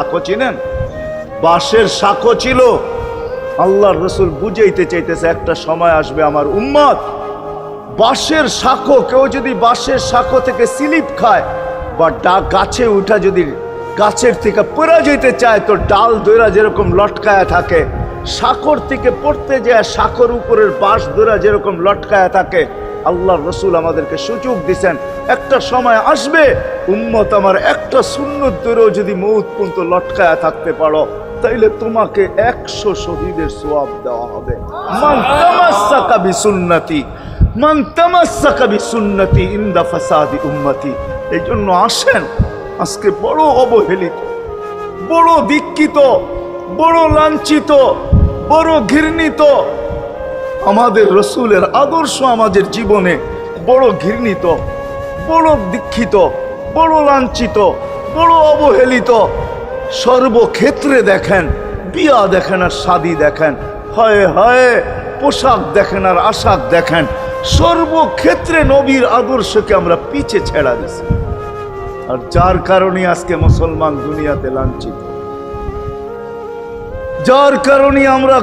সাঁকো চিনেন? বাঁশের সাঁকো ছিল। আল্লাহর রাসূল বুঝাইতে চাইতেছে একটা সময় আসবে আমার উম্মত বাঁশের সাঁকো, কেউ যদি বাঁশের সাঁকো থেকে স্লিপ খায় বা গাছে উঠা যদি গাছের থেকে পড়ে যেতে চায় তো ডাল দইরা যেরকম লটকায়া থাকে, সাঁকোর থেকে পড়তে যায় সাঁকোর উপরের বাঁশ দইরা যেরকম লটকায়া থাকে। আল্লাহর রাসূল আমাদেরকে সুযোগ দিছেন একটা সময় আসবে উম্মত আমার একটা সুন্নত ধরেও যদি মউত পর্যন্ত লটকায়া থাকতে পারো তাইলে তোমাকে 100 শহীদের সওয়াব দেওয়া হবে। মান তামাসসাকা বিসুন্নতি মান তামাসসাকা বিসুন্নতি ইনদা ফাসাদি উম্মতি। এই জন্য আসেন, আজকে বড় অবহেলিত, বড় দীক্ষিত, বড় লাঞ্ছিত, বড় ঘৃণিত আমাদের রাসূলের আদর্শ আমাদের জীবনে বড় ঘৃণিত, বড় দীক্ষিত, বড় লাঞ্ছিত, বড় অবহেলিত। সর্বক্ষেত্রে দেখেন, বিয়া দেখেন আর শাদী দেখেন, হায় হায় পোশাক দেখেন আর আশাক দেখেন, সর্বক্ষেত্রে নবীর আদর্শকে আমরা পিছে ছেড়া দিছি। আর যার কারণে আজকে মুসলমান দুনিয়াতে লাঞ্ছিত, যার কারণে আমরা